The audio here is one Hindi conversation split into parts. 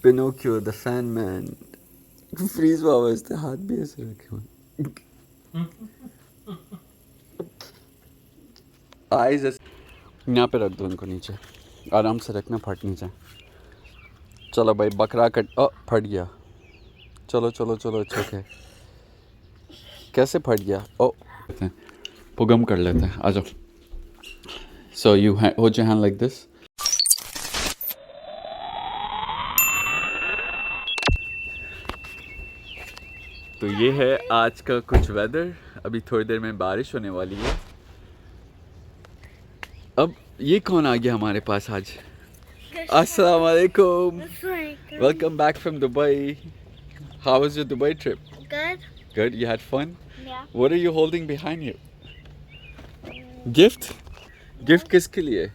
Pinocchio the fan man freeze हुआ हुआ, इसके हाथ भी ऐसे रखे हुए, आईज यहाँ पे रख दो इनको नीचे, आराम से रखना, फट नहीं जाए। चलो भाई बकरा कट, फट गया। चलो चलो चलो, अच्छा है। कैसे फट गया? ओ पुगम कर लेते हैं, आ जाओ। So you hold your hand like this. तो ये है आज का कुछ वेदर। अभी थोड़ी देर में बारिश होने वाली है। अब ये कौन आ गया हमारे पास आज? अस्सलाम वालेकुम, welcome back from Dubai. How was your Dubai trip? Good. Good, you had fun? Yeah. What are you holding behind you? Gift? Gift किसके लिए?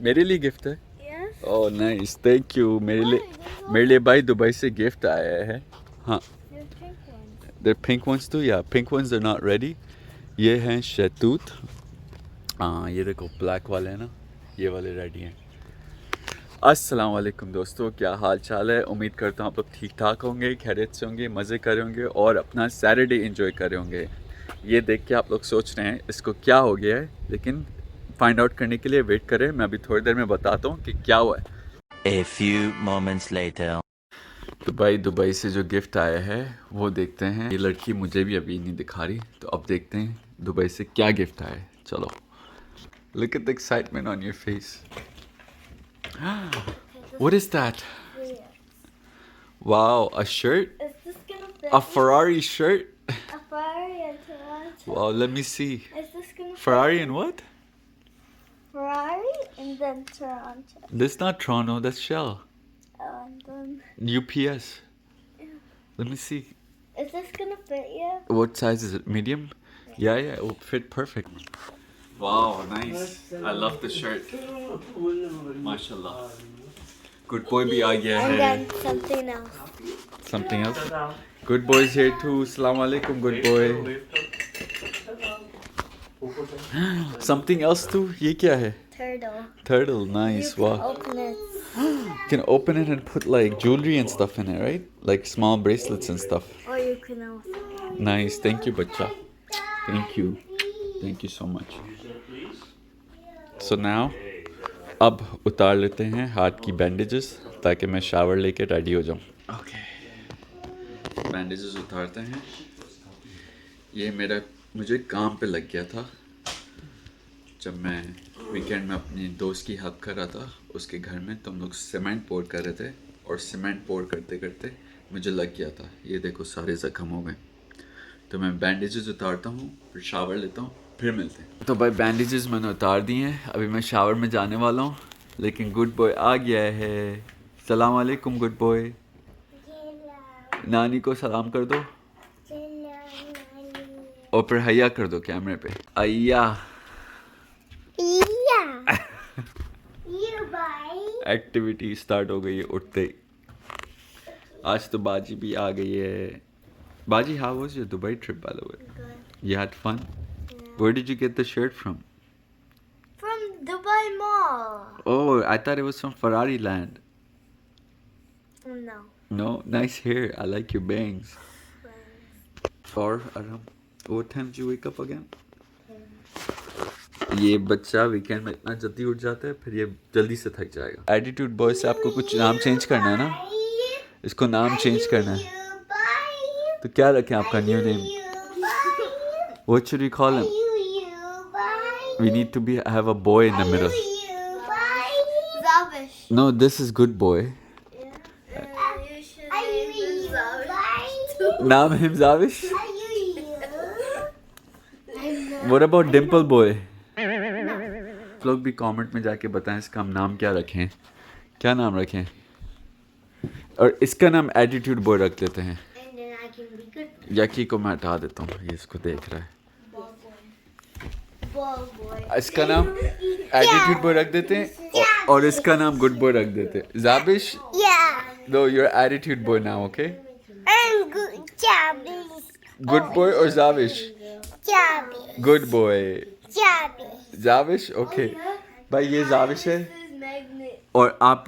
मेरे लिए गिफ्ट है? Yes. Oh nice, thank you। मेरे लिए भाई दुबई से गिफ्ट आया है। हाँ, There's pink ones. they're pink ones too? Yeah, pink ones are not ready। ये हैं शहतूत। हाँ, ये देखो ब्लैक वाले हैं ना, ये वाले रेडी हैं। अस्सलाम वालेकुम दोस्तों, क्या हाल चाल है? उम्मीद करता हूँ आप लोग ठीक ठाक होंगे, खैरियत से होंगे, मज़े कर होंगे और अपना सैटरडे एंजॉय कर होंगे। ये देख के आप लोग सोच रहे हैं इसको क्या हो गया है, लेकिन फाइंड आउट करने के लिए वेट करें। मैं अभी थोड़ी देर में बताता हूँ कि क्या हुआ है। A few moments later. तो भाई दुबई से जो गिफ्ट आया है वो देखते हैं। ये लड़की मुझे भी अभी नहीं दिखा रही, तो अब देखते हैं दुबई से क्या गिफ्ट आया है। चलो, look at the excitement on your face। What is that? Wow, a shirt? Is this gonna fit? A Ferrari shirt? A Ferrari and Toronto. Wow, let me see. Is this gonna Ferrari fit? and what? Ferrari and then Toronto. That's not Toronto, that's Shell. And then UPS. Let me see. is this gonna fit you? What size is it? Medium? Yeah, it will fit perfect. Wow, nice. I love the shirt. MashaAllah. Good boy भी आ गया And है। then something else. Something else? Good boy is here too. Assalamu alaikum, good boy. Something else too? ये क्या है? Turtle. Turtle, nice. You can Wow. open it. You can open it and put like jewelry and stuff in it, right? Like small bracelets and stuff. Or you can also. Nice. Thank you, bachcha. Thank you. Thank you so much. So now, अब उतार लेते हैं हाथ की बैंडेजेस ताकि मैं शावर लेके रेडी हो जाऊँ। ओके, बैंडेजेस उतारते हैं। ये मुझे काम पे लग गया था जब मैं वीकेंड में अपनी दोस्त की हेल्प कर रहा था उसके घर में। तो हम लोग सीमेंट पोर कर रहे थे और सीमेंट पोर करते करते मुझे लग गया था। ये देखो सारे ज़ख्म हो गए। तो मैं बैंडेजेस उतारता हूँ, फिर शावर लेता हूँ, फिर मिलते हैं। तो भाई बैंडेजेस मैंने उतार दिए हैं, अभी मैं शावर में जाने वाला हूँ, लेकिन गुड बॉय आ गया है। सलाम वालेकुम गुड बॉय। नानी को सलाम कर दो और फिर हैया कर दो कैमरे पे। अय्या। एक्टिविटी स्टार्ट हो गई है उठते ही। आज तो बाजी भी आ गई है। Baji, how was your Dubai trip, by the way? Good. You had fun? Yeah. Where did you get the shirt from? From Dubai Mall. Oh, I thought it was from Ferrari Land. No. No? Nice hair. I like your bangs. Or, around, what time did you wake up again? ये बच्चा वीकेंड में इतना जल्दी उठ जाता है, फिर ये जल्दी से थक जाएगा। एटीट्यूड बॉय से आपको कुछ नाम चेंज करना है ना? इसको नाम चेंज करना है। तो क्या रखें आपका new name? What should we call him? We need to have a boy in the middle. Zavish. No, this is good boy. You should name him Zavish. Naam him Zavish? What about Dimple boy? आप लोग भी कमेंट में जाके बताएं इसका हम नाम क्या रखें, क्या नाम रखें। और इसका नाम एटीट्यूड बॉय रख देते हैं। यकी को मैं हटा देता हूँ, ये इसको देख रहा है। इसका नाम एटीट्यूड बॉय रख देते हैं और इसका नाम गुड बॉय रख देते हैं। Jabish? No, you're attitude boy now, okay? I'm good. Zavish. Good boy or Zavish? Zavish. Good boy. Zavish. Zavish? Okay. भाई ये Zavish है और आप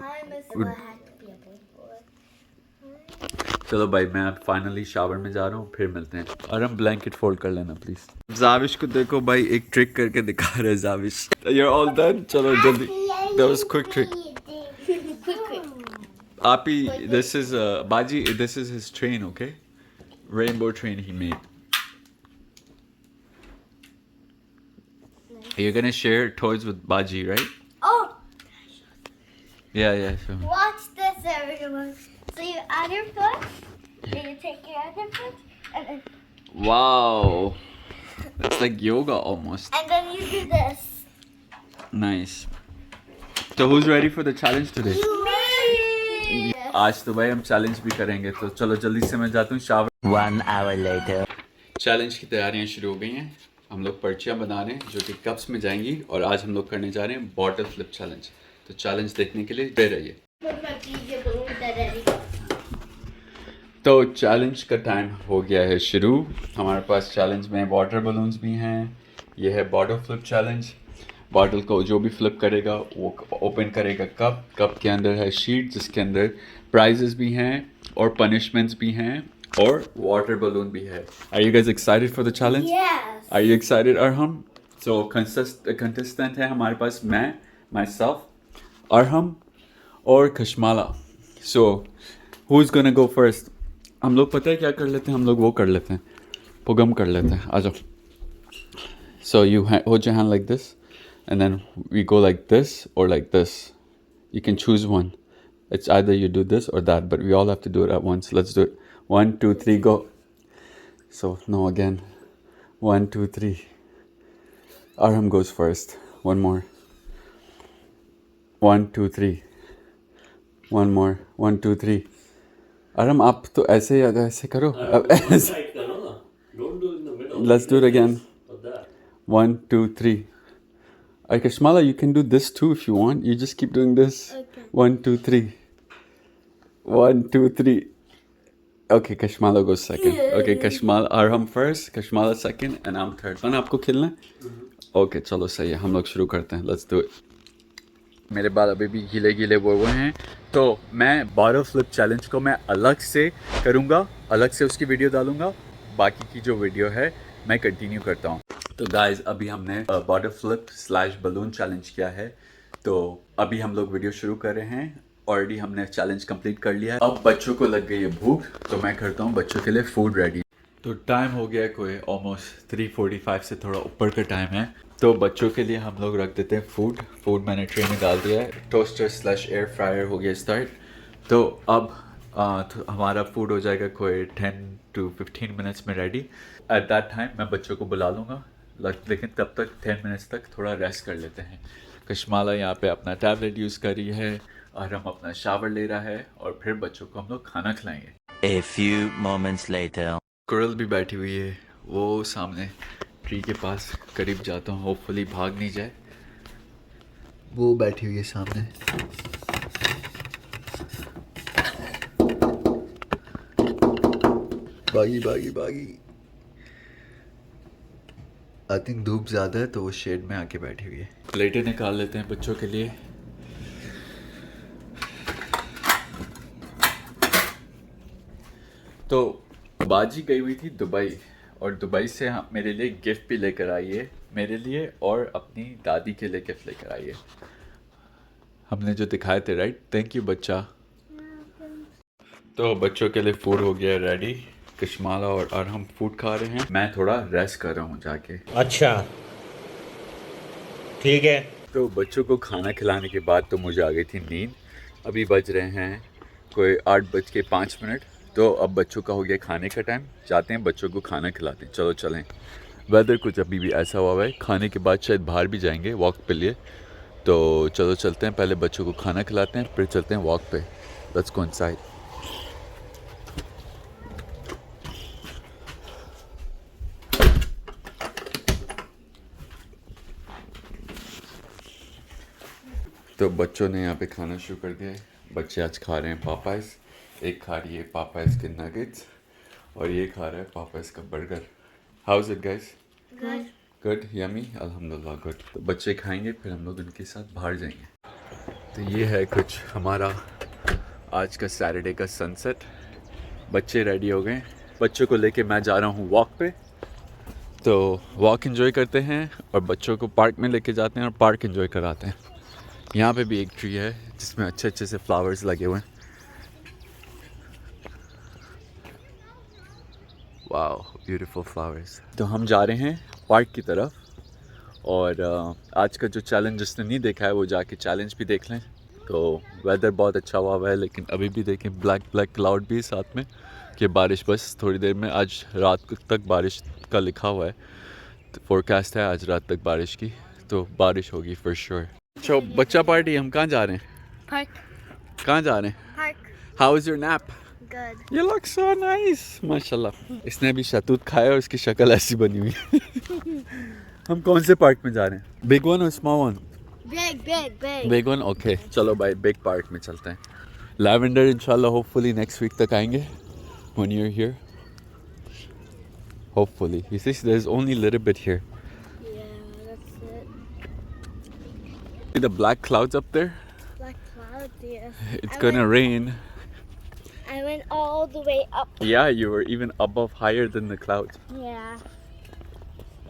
चलो भाई मैं अब फाइनली शावर में जा रहा हूँ, फिर मिलते हैं। और हम ब्लैंकेट फोल्ड कर लेना प्लीज। जाविश को देखो भाई, एक ट्रिक करके दिखा रहे हैं जाविश। You're all done? चलो जल्दी। That was quick trick. आप ही, this is Baji, this is his train, okay? Rainbow train he made. You're gonna share toys with Baji, right? Oh, Yeah, sure. watch this, everyone. So you add your foot, then you take your other foot, Wow. It's like yoga almost. and then you do this. Nice. So who's ready for the challenge today? Me! आज तो भाई हम चैलेंज भी करेंगे, तो चलो जल्दी से मैं जाता हूँ शावर। 1 hour later. चैलेंज की तैयारियां शुरू हो गई हैं। हम लोग पर्चियां बना रहे हैं जो कि कप्स में जाएंगी, और आज हम लोग करने जा रहे हैं बॉटल फ्लिप चैलेंज। तो चैलेंज देखने के लिए बने रहिए। तो चैलेंज का टाइम हो गया है शुरू। हमारे पास चैलेंज में वाटर बलून्स भी हैं। ये है बॉटल फ्लिप चैलेंज। बॉटल को जो भी फ्लिप करेगा वो ओपन करेगा कप के अंदर है शीट जिसके अंदर प्राइजेस भी हैं और पनिशमेंट्स भी हैं और वाटर बलून भी है। Are you guys excited for the challenge? Yes! Are you excited Arham? So contestant है हमारे पास, मैं, माई अरहम और Kashmala. So who is gonna go first? हम लोग पता है क्या कर लेते हैं, हम लोग वो कर लेते हैं, पुगम कर लेते हैं। आ जाओ। So you hold your hand like this and then we go like this or like this. You can choose one. It's either you do this or that, but we all have to do it at once. Let's do it. 1, 2, 3, go. So no, again. 1, 2, 3. Arham goes first. One more. 1, 2, 3. One more. 1, 2, 3. Arham, आप तो ऐसे करो। अब ऐसे। Don't do it in the middle. Let's do it again. Like that. 1, 2, 3. Kashmala, you can do this too if you want. You just keep doing this. Okay. 1, 2, 3. 1, 2, 3. Okay, Kashmala goes second. Okay, Kashmala, Arham first, Kashmala second, and I'm third. Man, आपको खेलना है? Okay, चलो सही है, हम लोग शुरू करते हैं. Let's do it. मेरे बाल अभी भी गीले वो हैं, तो मैं बॉटल फ्लिप चैलेंज को मैं अलग से करूँगा, अलग से उसकी वीडियो डालूँगा। बाकी की जो वीडियो है मैं कंटिन्यू करता हूँ। तो गाइज अभी हमने बॉटल फ्लिप / बलून चैलेंज किया है, तो अभी हम लोग वीडियो शुरू कर रहे हैं। ऑलरेडी हमने चैलेंज कंप्लीट कर लिया है। अब बच्चों को लग गई है भूख, तो मैं करता हूँ बच्चों के लिए फूड रेडी। तो टाइम हो गया है कोई ऑलमोस्ट 3:45 से थोड़ा ऊपर का टाइम है, तो बच्चों के लिए हम लोग रख देते हैं फूड मैंने ट्रे में डाल दिया है। टोस्टर / एयर फ्रायर हो गया स्टार्ट। तो अब हमारा फूड हो जाएगा कोई 10 to 15 मिनट्स में रेडी। एट दैट टाइम मैं बच्चों को बुला लूँगा, लेकिन तब तक 10 मिनट्स तक थोड़ा रेस्ट कर लेते हैं। कशमाला यहाँ पे अपना टैबलेट यूज़ कर रही है और हम अपना शावर ले रहा है, और फिर बच्चों को हम लोग खाना खिलाएंगे। A few moments later. Kural भी बैठी हुई है वो सामने ट्री के पास, करीब जाता हूँ, होपफुली भाग नहीं जाए। वो बैठी हुई है सामने। बागी आई थिंक धूप ज़्यादा है तो वो शेड में आके बैठी हुई है। प्लेटें निकाल लेते हैं बच्चों के लिए। तो बाजी गई हुई थी दुबई, और दुबई से मेरे लिए गिफ्ट भी लेकर आई है, मेरे लिए और अपनी दादी के लिए गिफ्ट लेकर आई है। हमने जो दिखाए थे, राइट? थैंक यू बच्चा। तो बच्चों के लिए फूड हो गया रेडी। कशमाला और हम फूड खा रहे हैं, मैं थोड़ा रेस्ट कर रहा हूँ जाके। अच्छा, ठीक है। तो बच्चों को खाना खिलाने के बाद तो मुझे आ गई थी नींद। अभी बज रहे हैं कोई 8:05। तो अब बच्चों का हो गया खाने का टाइम, जाते हैं बच्चों को खाना खिलाते हैं। चलो चलें। वेदर कुछ अभी भी ऐसा हुआ है, खाने के बाद शायद बाहर भी जाएंगे वॉक पे लिए। तो चलो चलते हैं, पहले बच्चों को खाना खिलाते हैं, फिर चलते हैं वॉक पे। Let's go inside. तो बच्चों ने यहाँ पे खाना शुरू कर दिया है। बच्चे आज खा रहे हैं पापाइज। एक खा रही है पापाइज के नगेट्स और ये खा रहा है पापाइज का burger. How is it guys? Good, yummy, अल्हम्दुलिल्लाह गुड। तो बच्चे खाएंगे, फिर हम लोग उनके साथ बाहर जाएंगे। तो ये है कुछ हमारा आज का सैटरडे का सनसेट। बच्चे रेडी हो गए, बच्चों को लेके मैं जा रहा हूँ वॉक पे, तो वॉक एंजॉय करते हैं और बच्चों को पार्क में लेके जाते हैं और पार्क एंजॉय कराते हैं। यहाँ पे भी एक ट्री है जिसमें अच्छे अच्छे से फ्लावर्स लगे हुए हैं। Wow, beautiful flowers. तो हम जा रहे हैं पार्क की तरफ और आज का जो चैलेंज जिसने नहीं देखा है वो जाके चैलेंज भी देख लें। तो वेदर बहुत अच्छा हुआ है, लेकिन अभी भी देखें ब्लैक ब्लैक क्लाउड भी साथ में कि बारिश बस थोड़ी देर में, आज रात तक बारिश का लिखा हुआ है, तो फोरकास्ट है आज रात तक बारिश की, तो बारिश होगी फॉर श्योर। तो बच्चा पार्टी, हम कहाँ जा रहे हैं? Park. कहाँ जा रहे हैं? Park. How is your nap? Good. You look so nice, माशाल्लाह। इसने भी शतूत खाया और इसकी शक्ल ऐसी बनी हुई है। हम कौन से पार्क में जा रहे हैं? बिग वन और small one? Big. Big one, okay. चलो भाई बिग पार्क में चलते हैं। लैवेंडर इंशाल्लाह होपफुली नेक्स्ट वीक तक आएंगे when you're here. Hopefully. You see, there's only a little bit here. Yeah, that's it. See the black clouds up there? Black clouds, yeah. It's gonna rain. I went all the way up. Yeah, you were even above, higher than the clouds. Yeah.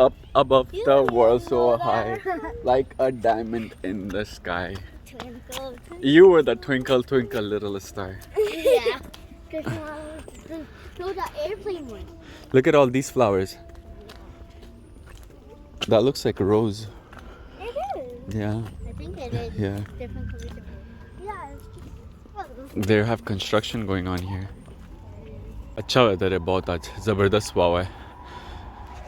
Up above You the world so know high, that. like a diamond in the sky. Twinkle. You were the twinkle, twinkle, little star. Yeah. No, the airplane one. Look at all these flowers. That looks like a rose. It is. Yeah, I think it is. yeah. Different colors. Yeah, it's just. They have construction going on here. अच्छा वेदर है बहुत, आज ज़बरदस्त हुआ हुआ है।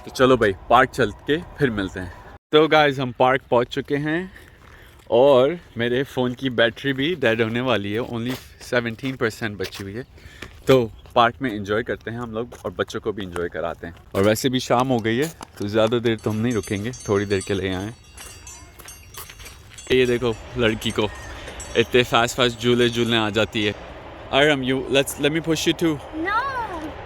तो चलो भाई पार्क चल के फिर मिलते हैं। तो गाइस हम पार्क पहुंच चुके हैं और मेरे फ़ोन की बैटरी भी डेड होने वाली है, ओनली 17% बची हुई है। तो पार्क में एंजॉय करते हैं हम लोग और बच्चों को भी एंजॉय कराते हैं। और वैसे भी शाम हो गई है तो ज़्यादा देर तो हम नहीं रुकेंगे, थोड़ी देर के लिए आए। ये देखो लड़की को इतने फास्ट झूलने आ जाती है। आराम you let me push you too. No.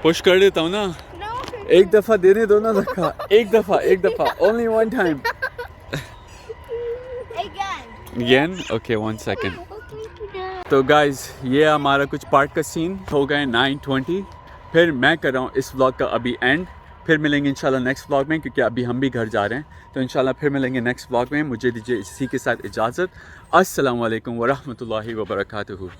Push कर देता हूँ ना, No. एक दफ़ा देने दो ना धक्का, एक दफ़ा only one time. Again. Okay 1 second. तो गाइज़ ये हमारा कुछ पार्क का सीन हो गए 9:20। फिर मैं कर रहा हूँ इस व्लॉग का अभी एंड, फिर मिलेंगे इंशाल्लाह नेक्स्ट व्लॉग में, क्योंकि अभी हम भी घर जा रहे हैं। तो इंशाल्लाह फिर मिलेंगे नेक्स्ट व्लॉग में। मुझे दीजिए इसी के साथ इजाज़त। अस्सलाम वालेकुम वरहमतुल्लाहि वबरकातुहू।